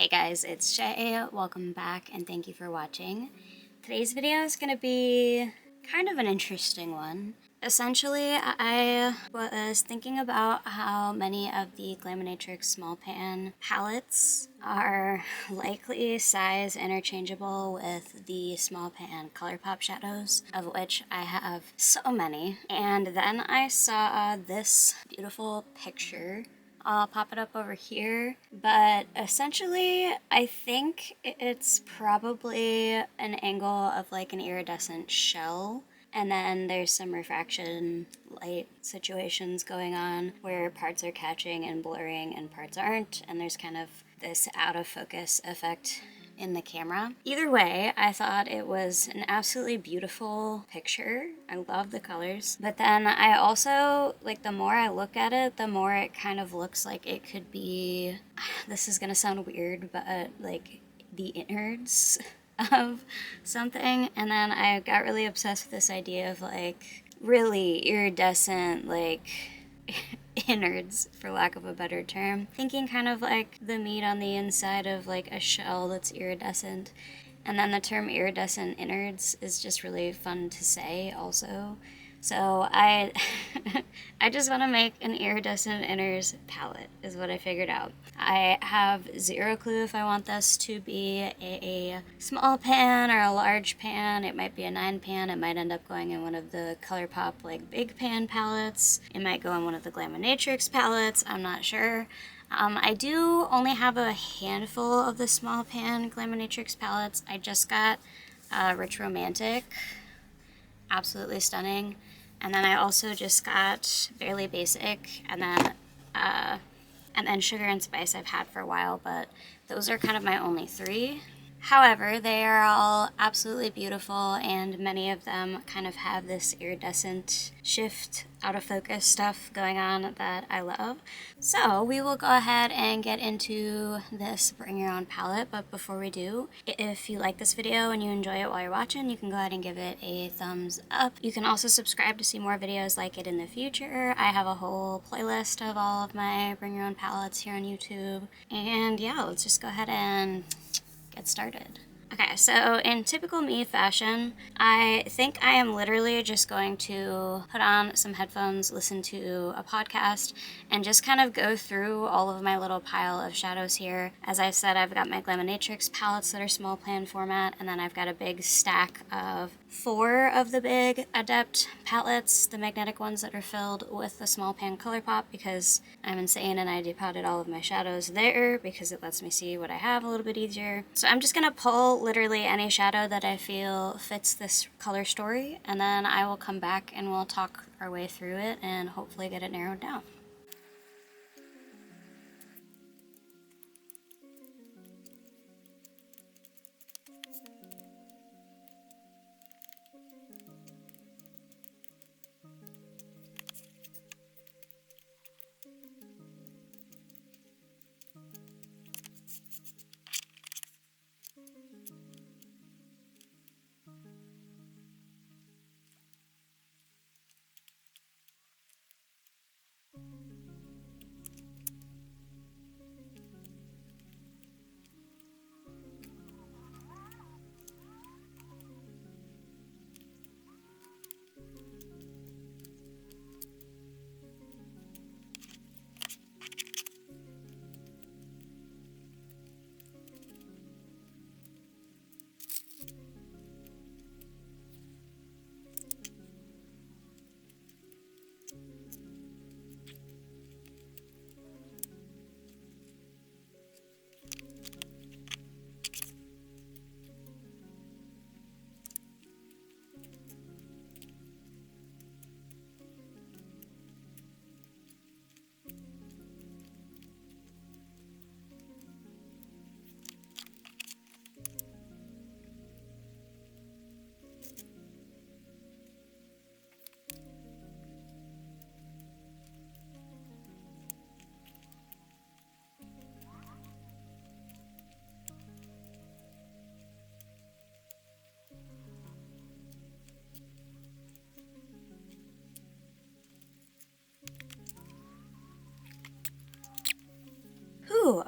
Hey guys, it's Shay. Welcome back and thank you for watching. Today's video is going to be kind of an interesting one. Essentially, I was thinking about how many of the Glaminatrix small pan palettes are likely size interchangeable with the small pan Colourpop shadows, of which I have so many. And then I saw this beautiful picture. I'll pop it up over here, but essentially I think it's probably an angle of like an iridescent shell, and then there's some refraction light situations going on where parts are catching and blurring and parts aren't, and there's kind of this out of focus effect in the camera. Either way, I thought it was an absolutely beautiful picture. I love the colors. But then I also, like, the more I look at it, the more it kind of looks like it could be, this is gonna sound weird, but like the innards of something. And then I got really obsessed with this idea of like really iridescent, like innards, for lack of a better term. Thinking kind of like the meat on the inside of like a shell that's iridescent. And then the term iridescent innards is just really fun to say also. So I just want to make an iridescent innards palette is what I figured out. I have zero clue if I want this to be a small pan or a large pan. It might be a 9 pan. It might end up going in one of the Colourpop like big pan palettes. It might go in one of the Glaminatrix palettes. I'm not sure. I do only have a handful of the small pan Glaminatrix palettes. I just got Rich Romantic. Absolutely stunning. And then I also just got Barely Basic, and then Sugar and Spice I've had for a while, but those are kind of my only three. However, they are all absolutely beautiful, and many of them kind of have this iridescent shift, out of focus stuff going on that I love. So we will go ahead and get into this Bring Your Own palette, but before we do, if you like this video and you enjoy it while you're watching, you can go ahead and give it a thumbs up. You can also subscribe to see more videos like it in the future. I have a whole playlist of all of my Bring Your Own palettes here on YouTube. And yeah, let's just go ahead and get started. Okay, so in typical me fashion, I think I am literally just going to put on some headphones, listen to a podcast, and just kind of go through all of my little pile of shadows here. As I said, I've got my Glaminatrix palettes that are small pan format, and then I've got a big stack of 4 of the big Adept palettes, the magnetic ones that are filled with the small pan Colourpop, because I'm insane and I depotted all of my shadows there because it lets me see what I have a little bit easier. So I'm just gonna pull literally any shadow that I feel fits this color story, and then I will come back and we'll talk our way through it and hopefully get it narrowed down.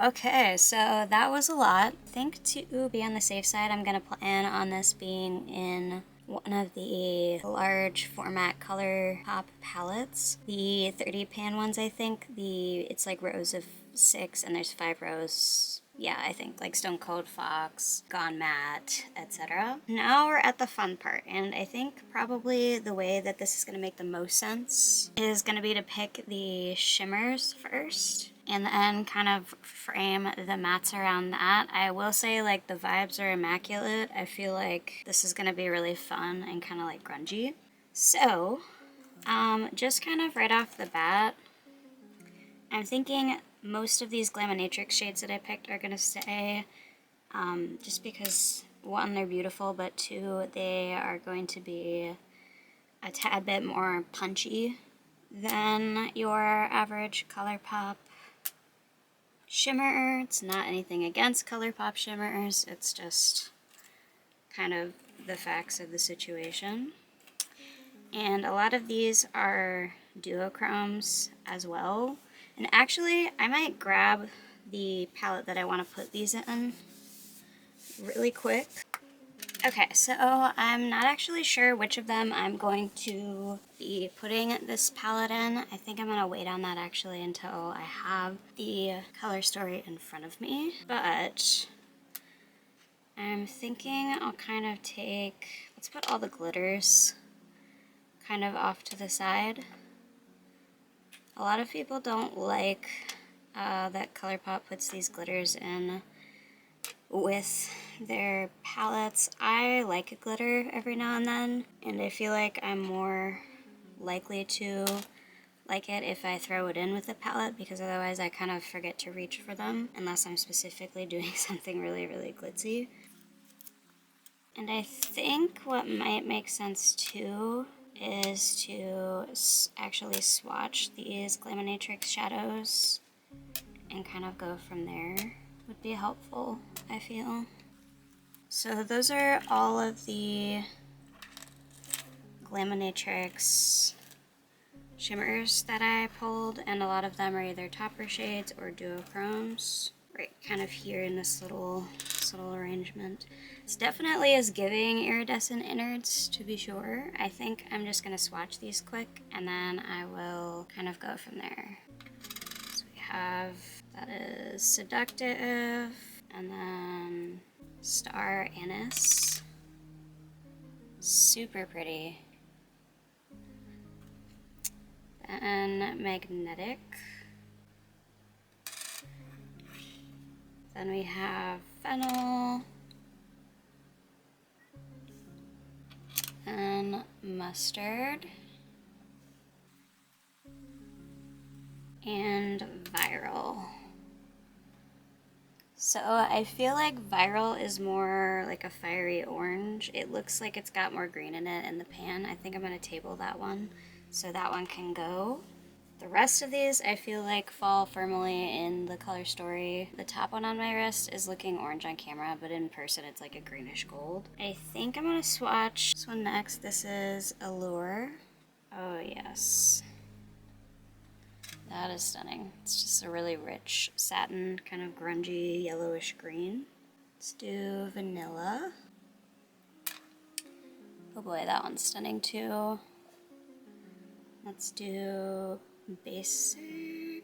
okay, so that was a lot. I think to be on the safe side, I'm gonna plan on this being in one of the large format Colourpop palettes. The 30 pan ones, I think. It's like rows of 6 and there's 5 rows. Yeah, I think like Stone Cold Fox, Gone Matte, etc. Now we're at the fun part, and I think probably the way that this is going to make the most sense is going to be to pick the shimmers first and then kind of frame the mattes around that. I will say, like, the vibes are immaculate. I feel like this is going to be really fun and kind of like grungy. So, just kind of right off the bat, I'm thinking most of these Glaminatrix shades that I picked are going to stay, just because, one, they're beautiful, but two, they are going to be a tad bit more punchy than your average Colourpop shimmer. It's not anything against Colourpop shimmers, it's just kind of the facts of the situation. And a lot of these are duochromes as well. And actually, I might grab the palette that I want to put these in really quick. Okay, so I'm not actually sure which of them I'm going to be putting this palette in. I think I'm going to wait on that actually until I have the color story in front of me. But I'm thinking I'll kind of take, let's put all the glitters kind of off to the side. A lot of people don't like that Colourpop puts these glitters in with their palettes. I like a glitter every now and then, and I feel like I'm more likely to like it if I throw it in with the palette, because otherwise I kind of forget to reach for them unless I'm specifically doing something really, really glitzy. And I think what might make sense too is to actually swatch these Glaminatrix shadows and kind of go from there. Would be helpful, I feel. So those are all of the Glaminatrix shimmers that I pulled, and a lot of them are either topper shades or duochromes, right kind of here in this little arrangement. It's definitely is giving iridescent innards, to be sure. I think I'm just going to swatch these quick, and then I will kind of go from there. So we have, that is Seductive, and then Star Anise. Super pretty. Then Magnetic. Then we have Fennel. And Mustard. And Viral. So I feel like Viral is more like a fiery orange. It looks like it's got more green in it in the pan. I think I'm going to table that one, so that one can go. The rest of these I feel like fall firmly in the color story. The top one on my wrist is looking orange on camera, but in person it's like a greenish gold. I think I'm going to swatch this one next. This is Allure. Oh yes. That is stunning. It's just a really rich satin, kind of grungy, yellowish green. Let's do Vanilla. Oh boy, that one's stunning too. Let's do Basic,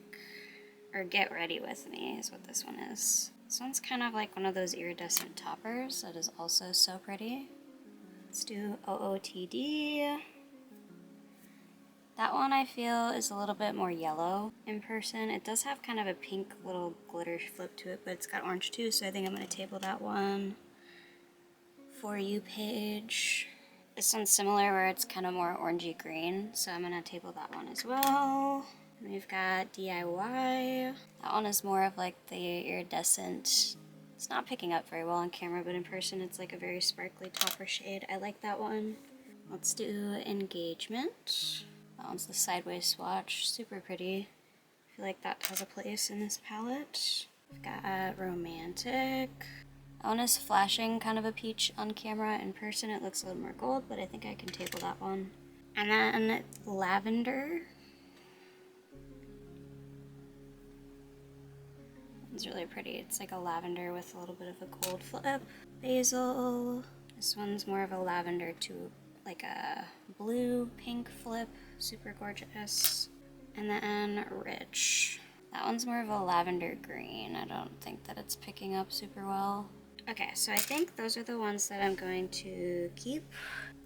or Get Ready With Me is what this one is. This one's kind of like one of those iridescent toppers that is also so pretty. Let's do OOTD. That one I feel is a little bit more yellow in person. It does have kind of a pink little glitter flip to it, but it's got orange too, so I think I'm going to table that one. For You page. This one's similar where it's kind of more orangey green, so I'm going to table that one as well. And we've got DIY. That one is more of like the iridescent. It's not picking up very well on camera, but in person it's like a very sparkly topper shade. I like that one. Let's do Engagement. That one's the sideways swatch, super pretty. I feel like that has a place in this palette. We've got Romantic. That one is flashing kind of a peach on camera. In person it looks a little more gold, but I think I can table that one. And then Lavender. It's really pretty. It's like a lavender with a little bit of a gold flip. Basil. This one's more of a lavender to like a blue pink flip. Super gorgeous. And then Rich. That one's more of a lavender green. I don't think that it's picking up super well. Okay, so I think those are the ones that I'm going to keep.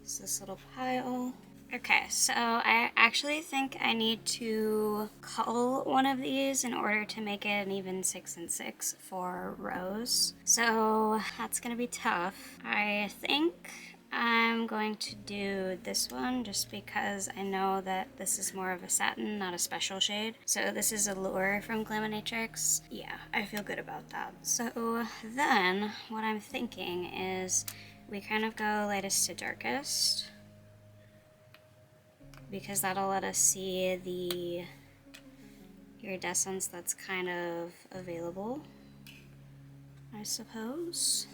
It's this little pile. Okay, so I actually think I need to cull one of these in order to make it an even 6 and 6 for Rose. So that's gonna be tough. I think I'm going to do this one just because I know that this is more of a satin, not a special shade. So this is Allure from Glaminatrix. Yeah, I feel good about that. So then what I'm thinking is we kind of go lightest to darkest, because that'll let us see the iridescence that's kind of available, I suppose.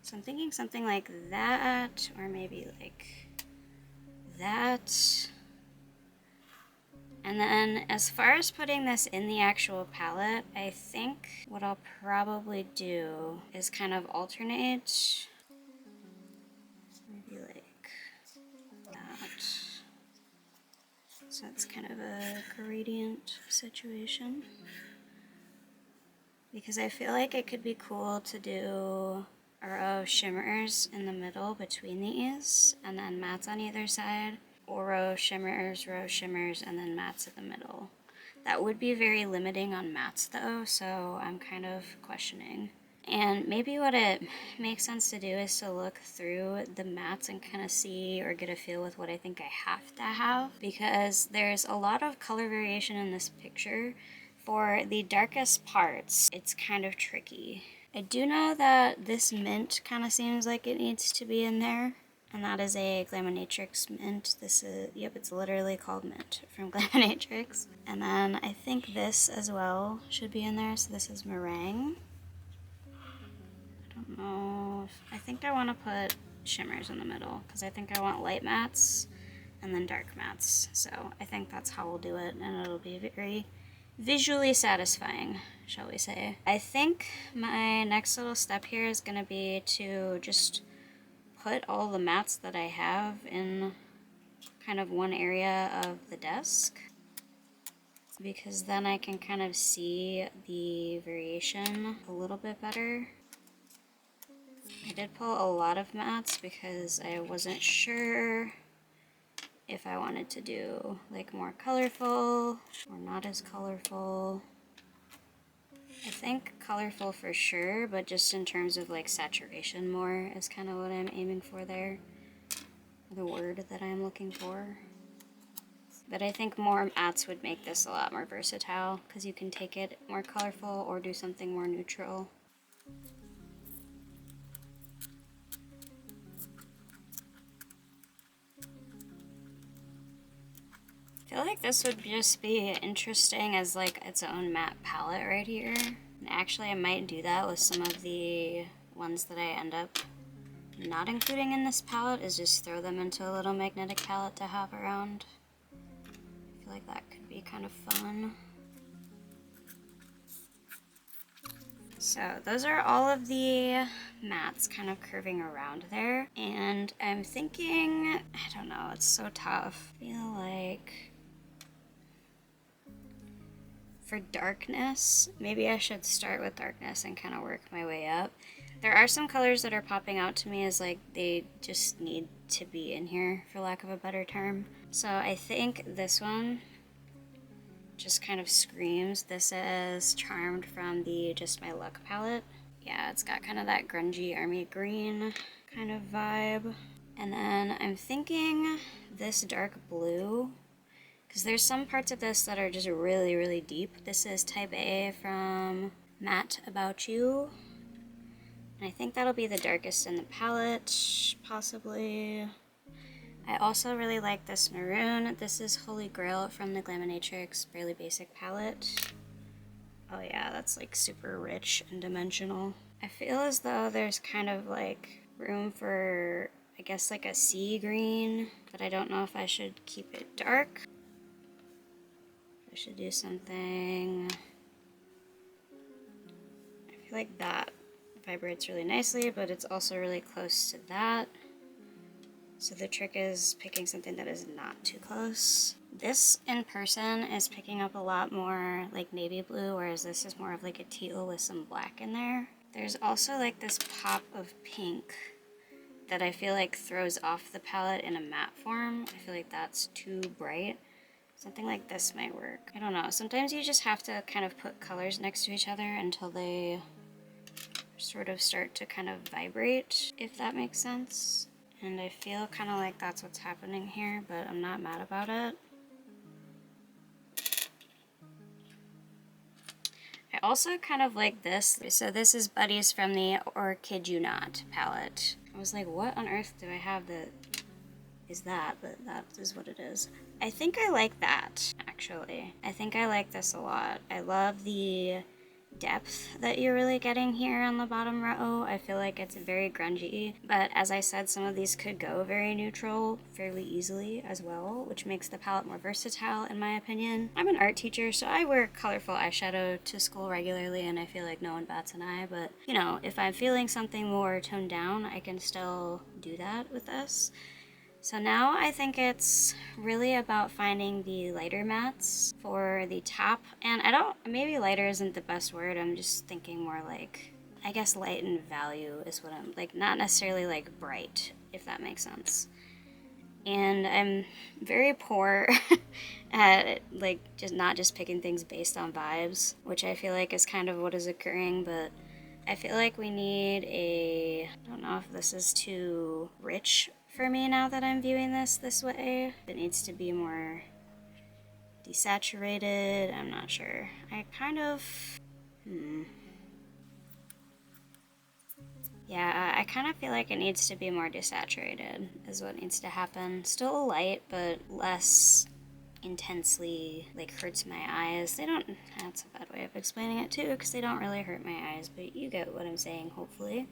So I'm thinking something like that, or maybe like that. And then as far as putting this in the actual palette, I think what I'll probably do is kind of alternate. Maybe like that. So it's kind of a gradient situation. Because I feel like it could be cool to do a row of shimmers in the middle between these, and then mattes on either side, or row of shimmers, and then mattes in the middle. That would be very limiting on mattes though, so I'm kind of questioning. And maybe what it makes sense to do is to look through the mattes and kind of see or get a feel with what I think I have to have, because there's a lot of color variation in this picture. For the darkest parts, it's kind of tricky. I do know that this mint kind of seems like it needs to be in there, and that is a Glaminatrix mint. This is, yep, it's literally called Mint from Glaminatrix. And then I think this as well should be in there, so this is Merengue. I don't know, I think I want to put shimmers in the middle, because I think I want light mattes and then dark mattes. So I think that's how we'll do it, and it'll be very visually satisfying, shall we say. I think my next little step here is going to be to just put all the mattes that I have in kind of one area of the desk, because then I can kind of see the variation a little bit better. I did pull a lot of mattes because I wasn't sure if I wanted to do like more colorful or not as colorful. I think colorful for sure, but just in terms of like saturation more is kind of what I'm aiming for there. The word that I'm looking for. But I think more mattes would make this a lot more versatile, because you can take it more colorful or do something more neutral. I feel like this would just be interesting as like its own matte palette right here. And actually I might do that with some of the ones that I end up not including in this palette, is just throw them into a little magnetic palette to have around. I feel like that could be kind of fun. So those are all of the mattes kind of curving around there. And I'm thinking, I don't know, it's so tough. I feel like for darkness, maybe I should start with darkness and kind of work my way up. There are some colors that are popping out to me as like they just need to be in here, for lack of a better term. So I think this one just kind of screams. This is Charmed from the Just My Luck palette. Yeah, it's got kind of that grungy army green kind of vibe. And then I'm thinking this dark blue, because there's some parts of this that are just really, really deep. This is Type A from Matte About You. And I think that'll be the darkest in the palette, possibly. I also really like this maroon. This is Holy Grail from the Glaminatrix Barely Basic palette. Oh yeah, that's like super rich and dimensional. I feel as though there's kind of like room for, I guess, like a sea green, but I don't know if I should keep it dark. I should do something feel like that vibrates really nicely, but it's also really close to that. So the trick is picking something that is not too close. This in person is picking up a lot more like navy blue, whereas this is more of like a teal with some black in there. There's also like this pop of pink that I feel like throws off the palette in a matte form. I feel like that's too bright. Something like this might work. I don't know. Sometimes you just have to kind of put colors next to each other until they sort of start to kind of vibrate, if that makes sense. And I feel kind of like that's what's happening here, but I'm not mad about it. I also kind of like this. So this is Buddies from the Orchid palette. I was like, what on earth do I have that is that? But that is what it is. I think I like that, actually. I think I like this a lot. I love the depth that you're really getting here on the bottom row. I feel like it's very grungy, but as I said, some of these could go very neutral fairly easily as well, which makes the palette more versatile in my opinion. I'm an art teacher, so I wear colorful eyeshadow to school regularly, and I feel like no one bats an eye, but you know, if I'm feeling something more toned down, I can still do that with this. So now I think it's really about finding the lighter mattes for the top, and maybe lighter isn't the best word, I'm just thinking more like, I guess light in value is what I'm, like not necessarily like bright, if that makes sense. And I'm very poor at like not just picking things based on vibes, which I feel like is kind of what is occurring, but I feel like we need I don't know if this is too rich for me now that I'm viewing this way. It needs to be more desaturated, I'm not sure. I kind of, yeah, I kind of feel like it needs to be more desaturated is what needs to happen. Still light, but less intensely like hurts my eyes. That's a bad way of explaining it too, because they don't really hurt my eyes, but you get what I'm saying, hopefully.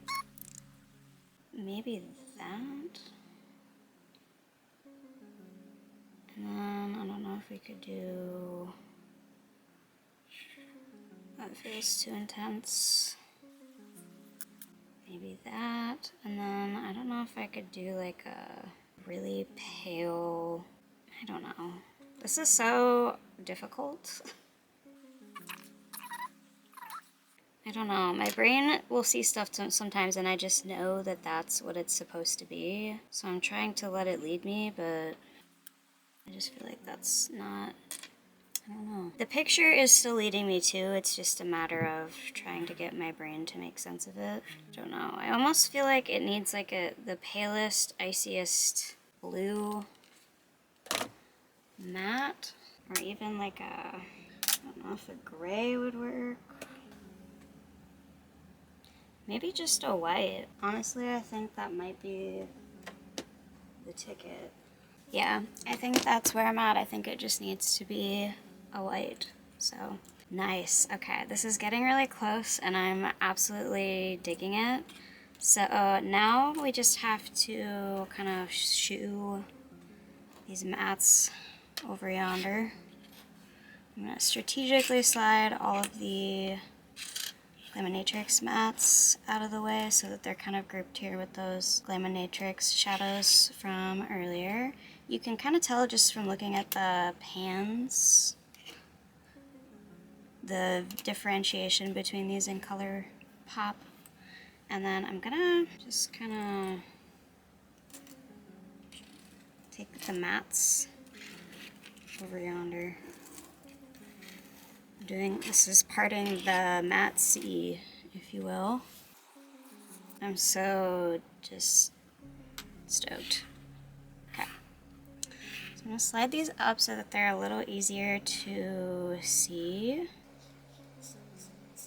Maybe that. And then, I don't know if we could do, that feels too intense. Maybe that, and then I don't know if I could do like a really pale, I don't know. This is so difficult. I don't know, my brain will see stuff sometimes and I just know that that's what it's supposed to be. So I'm trying to let it lead me, but I just feel like that's not, I don't know. The picture is still leading me too, it's just a matter of trying to get my brain to make sense of it. I don't know, I almost feel like it needs like the palest, iciest blue matte, or even like I don't know if a gray would work. Maybe just a white. Honestly, I think that might be the ticket. Yeah, I think that's where I'm at. I think it just needs to be a white. So, nice. Okay, this is getting really close and I'm absolutely digging it. So now we just have to kind of shoo these mattes over yonder. I'm going to strategically slide all of the Glaminatrix mattes out of the way so that they're kind of grouped here with those Glaminatrix shadows from earlier. You can kind of tell just from looking at the pans the differentiation between these in Colourpop. And then I'm gonna just kind of take the mattes over yonder. This is parting the matte sea, if you will. I'm so just stoked. Okay. So I'm gonna slide these up so that they're a little easier to see.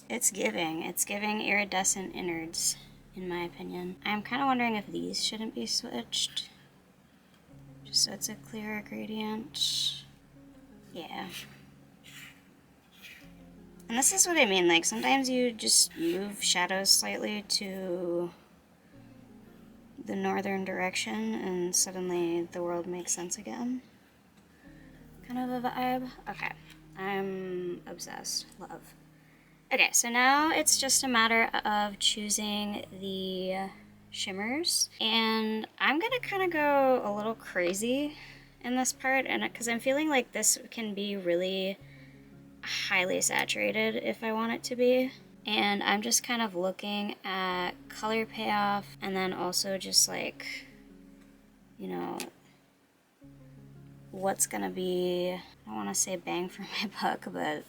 It's giving iridescent innards, in my opinion. I'm kind of wondering if these shouldn't be switched, just so it's a clearer gradient. Yeah. And this is what I mean, like sometimes you just move shadows slightly to the northern direction and suddenly the world makes sense again. Kind of a vibe. Okay, I'm obsessed. Love. Okay, so now it's just a matter of choosing the shimmers, and I'm gonna kind of go a little crazy in this part, and because I'm feeling like this can be really highly saturated if I want it to be. And I'm just kind of looking at color payoff, and then also just like, you know, what's gonna be, I don't want to say bang for my buck, but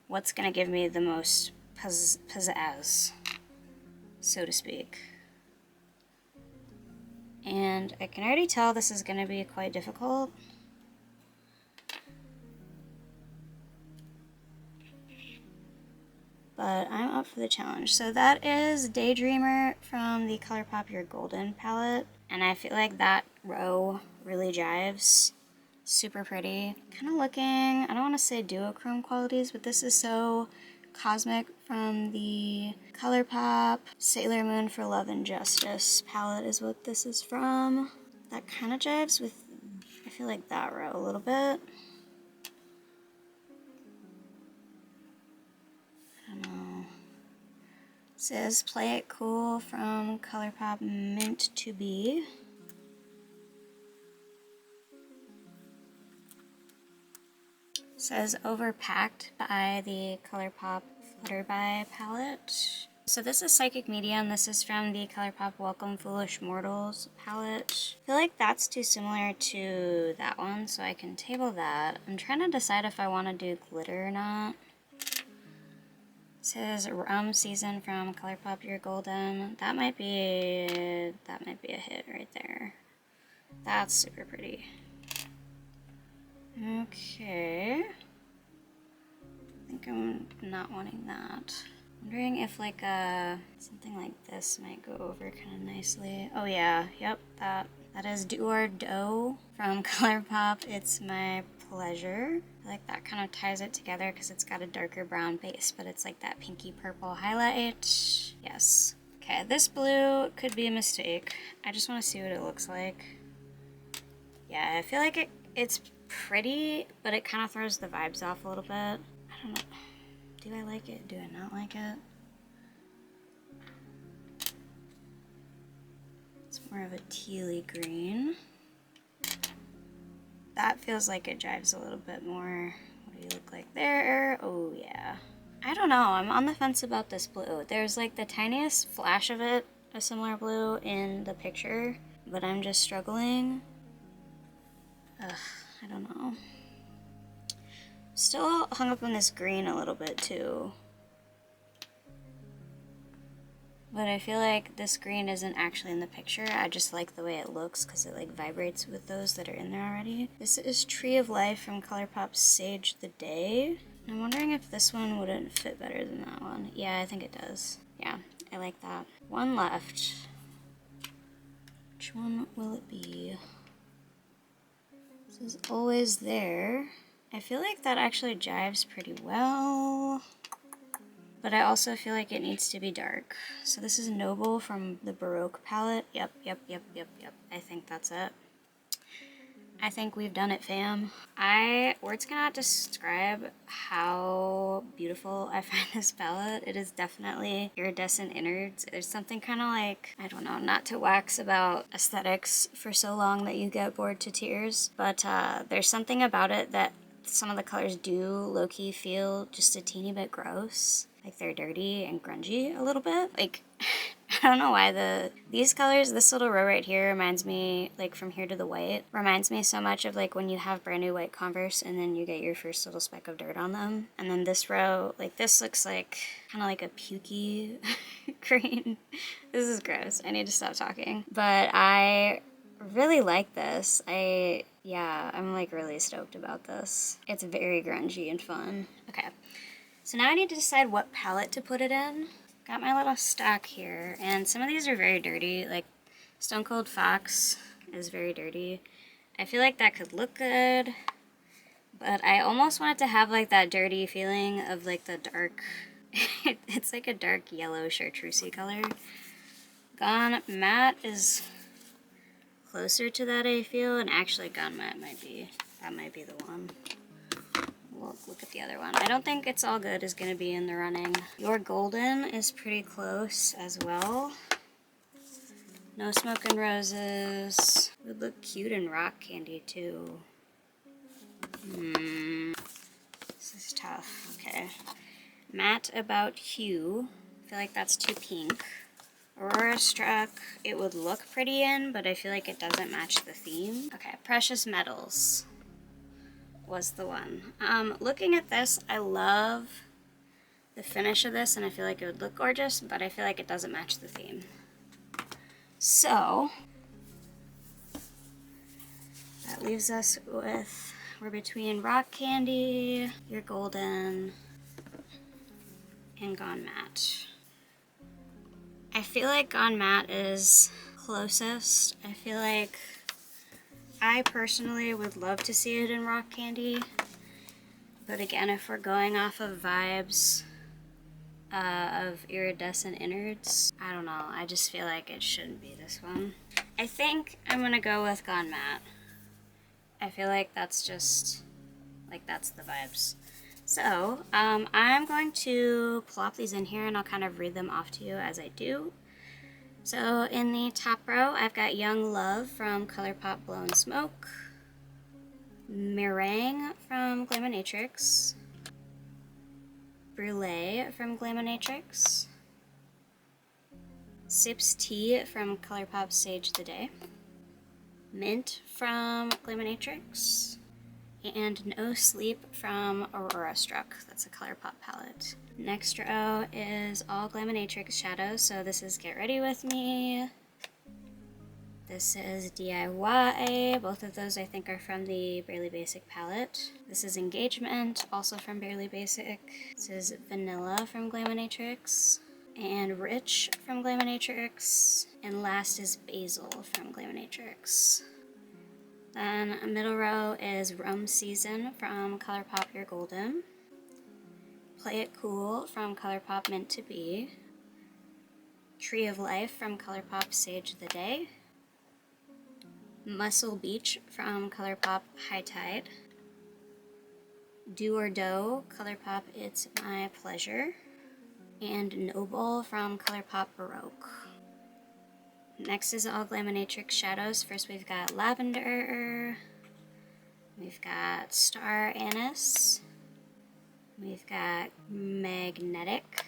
what's gonna give me the most pizzazz, so to speak. And I can already tell this is gonna be quite difficult. But I'm up for the challenge. So that is Daydreamer from the Colourpop Your Golden palette. And I feel like that row really jives. Super pretty. Kind of looking, I don't want to say duochrome qualities, but this is so cosmic from the Colourpop Sailor Moon for Love and Justice palette is what this is from. That kind of jives with, I feel like, that row a little bit. I don't know. It says Play It Cool from Colourpop Mint to Be. It says Overpacked by the Colourpop Flutterby palette. So this is Psychic Medium. This is from the Colourpop Welcome Foolish Mortals palette. I feel like that's too similar to that one, so I can table that. I'm trying to decide if I want to do glitter or not. It says Rum Season from Colourpop Your Golden. That might be a hit right there. That's super pretty. Okay. I think I'm not wanting that. Wondering if like something like this might go over kind of nicely. Oh yeah, yep, that is Do or Dough from Colourpop It's My Pleasure. I feel like that kind of ties it together because it's got a darker brown base, but it's like that pinky purple highlight. Yes. Okay, this blue could be a mistake. I just want to see what it looks like. Yeah, I feel like it's pretty, but it kind of throws the vibes off a little bit. I don't know. Do I like it? Do I not like it? It's more of a tealy green. That feels like it jives a little bit more. What do you look like there? Oh yeah. I don't know. I'm on the fence about this blue. There's like the tiniest flash of it, a similar blue in the picture, but I'm just struggling. Ugh, I don't know. Still hung up on this green a little bit too. But I feel like this green isn't actually in the picture. I just like the way it looks because it like vibrates with those that are in there already. This is Tree of Life from Colourpop Sage the Day. I'm wondering if this one wouldn't fit better than that one. Yeah, I think it does. Yeah, I like that. One left. Which one will it be? This is Always There. I feel like that actually jives pretty well, but I also feel like it needs to be dark. So this is Noble from the Baroque palette. Yep. I think that's it. I think we've done it, fam. Words cannot describe how beautiful I find this palette. It is definitely iridescent innards. There's something kind of like, I don't know, not to wax about aesthetics for so long that you get bored to tears, but there's something about it that some of the colors do low-key feel just a teeny bit gross. Like they're dirty and grungy a little bit. Like, I don't know why these colors, this little row right here reminds me, like from here to the white, reminds me so much of like when you have brand new white Converse and then you get your first little speck of dirt on them. And then this row, like this looks like kind of like a pukey green. This is gross. I need to stop talking. But I really like this. I'm like really stoked about this. It's very grungy and fun. Okay, so now I need to decide what palette to put it in. Got my little stack here, and some of these are very dirty, like Stone Cold Fox is very dirty. I feel like that could look good, but I almost want it to have like that dirty feeling of like the dark, it's like a dark yellow chartreusey color. Gone Matte is closer to that, I feel, and actually Gone Matte might be the one. we'll look at the other one. I don't think It's All Good is going to be in the running. Your Golden is pretty close as well. No Smoke and Roses. Would look cute in rock candy too. This is tough. Okay. Matte About Hue. I feel like that's too pink. Aurora Struck, it would look pretty in, but I feel like it doesn't match the theme. Okay, Precious Metals was the one. Looking at this, I love the finish of this, and I feel like it would look gorgeous, but I feel like it doesn't match the theme. So, that leaves us with, we're between Rock Candy, Your Golden, and Gone Matte. I feel like Gone Matte is closest. I feel like I personally would love to see it in Rock Candy, but again, if we're going off of vibes of Iridescent Innards, I don't know, I just feel like it shouldn't be this one. I think I'm gonna go with Gone Matte. I feel like that's just, like, that's the vibes. So, I'm going to plop these in here and I'll kind of read them off to you as I do. So, in the top row, I've got Young Love from Colourpop Blowin Smoke, Merengue from Glaminatrix, Brulee from Glaminatrix, Sips Tea from Colourpop Sage the Day, Mint from Glaminatrix, and No Sleep from Aurora Struck. That's a Colourpop palette. Next row is all Glaminatrix shadows, so this is Get Ready With Me. This is DIY. Both of those I think are from the Barely Basic palette. This is Engagement, also from Barely Basic. This is Vanilla from Glaminatrix, and Rich from Glaminatrix, and last is Basil from Glaminatrix. Then a middle row is Rum Season from Colourpop Your Golden, Play It Cool from Colourpop Meant to Be, Tree of Life from Colourpop Sage the Day, Muscle Beach from Colourpop High Tide, Do or Dough, Colourpop It's My Pleasure, and Noble from Colourpop Baroque. Next is all Glaminatrix shadows. First we've got Lavender, we've got Star Anise, we've got Magnetic,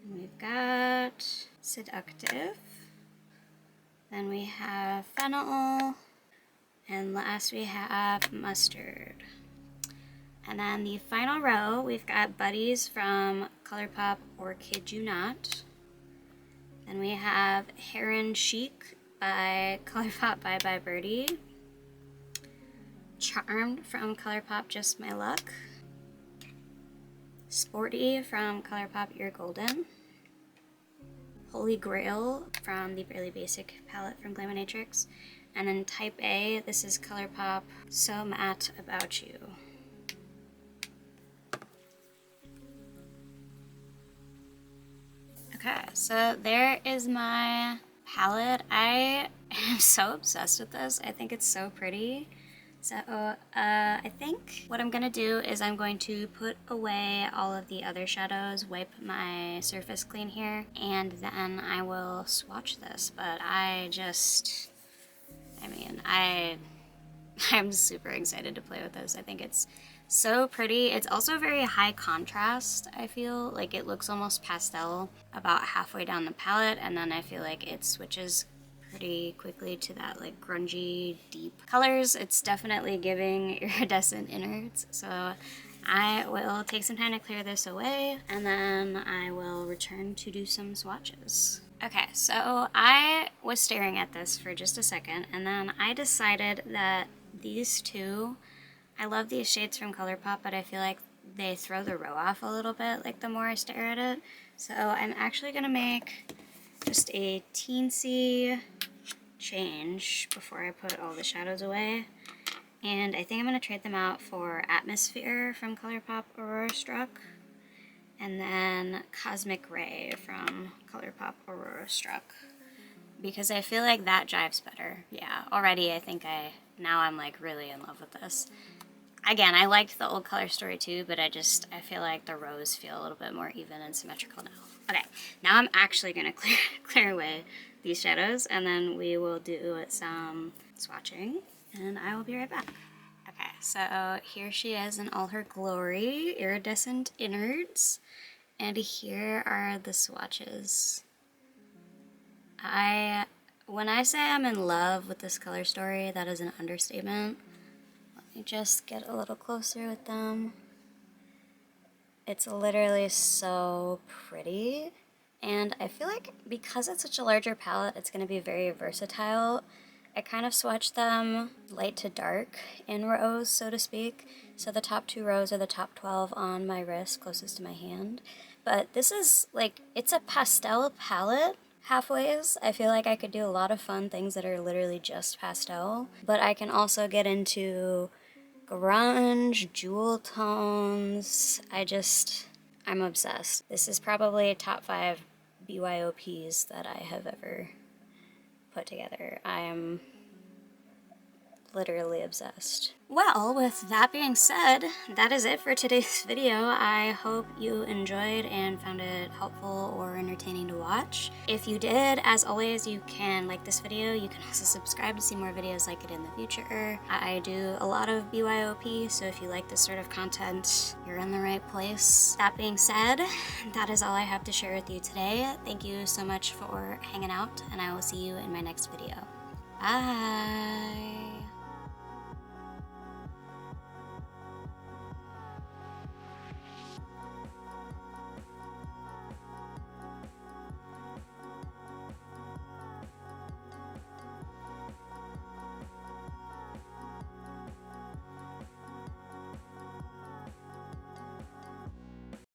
and we've got Seductive, then we have Fennel, and last we have Mustard. And then the final row, we've got Buddies from Colourpop Orchid You Not. Then we have Heron Chic by Colourpop by Birdie, Charmed from Colourpop Just My Luck, Sporty from Colourpop Your Golden, Holy Grail from the Barely Basic palette from Glaminatrix, and then Type A, this is Colourpop So Matte About You. Okay, so there is my palette. I am so obsessed with this. I think it's so pretty. So I think what I'm gonna do is I'm going to put away all of the other shadows, wipe my surface clean here, and then I will swatch this. But I'm super excited to play with this. I think it's so pretty. It's also very high contrast, I feel. Like it looks almost pastel about halfway down the palette, and then I feel like it switches pretty quickly to that like grungy, deep colors. It's definitely giving Iridescent Innards, so I will take some time to clear this away, and then I will return to do some swatches. Okay, so I was staring at this for just a second, and then I decided that these two, I love these shades from Colourpop, but I feel like they throw the row off a little bit, like the more I stare at it. So I'm actually gonna make just a teensy change before I put all the shadows away. And I think I'm gonna trade them out for Atmosphere from Colourpop Aurora Struck, and then Cosmic Ray from Colourpop Aurora Struck, because I feel like that jives better. Yeah, already I think now I'm like really in love with this. Again, I liked the old color story too, but I feel like the rows feel a little bit more even and symmetrical now. Okay, now I'm actually gonna clear away these shadows, and then we will do some swatching, and I will be right back. Okay, so here she is in all her glory, iridescent innards, and here are the swatches. When I say I'm in love with this color story, that is an understatement. Let me just get a little closer with them. It's literally so pretty. And I feel like because it's such a larger palette, it's going to be very versatile. I kind of swatched them light to dark in rows, so to speak. So the top 2 rows are the top 12 on my wrist, closest to my hand. But this is like, it's a pastel palette halfways. I feel like I could do a lot of fun things that are literally just pastel. But I can also get into grunge, jewel tones. I'm obsessed. This is probably top 5 BYOPs that I have ever put together. I am literally obsessed. Well, with that being said, that is it for today's video. I hope you enjoyed and found it helpful or entertaining to watch. If you did, as always, you can like this video. You can also subscribe to see more videos like it in the future. I do a lot of BYOP, so if you like this sort of content, you're in the right place. That being said, that is all I have to share with you today. Thank you so much for hanging out, and I will see you in my next video. Bye!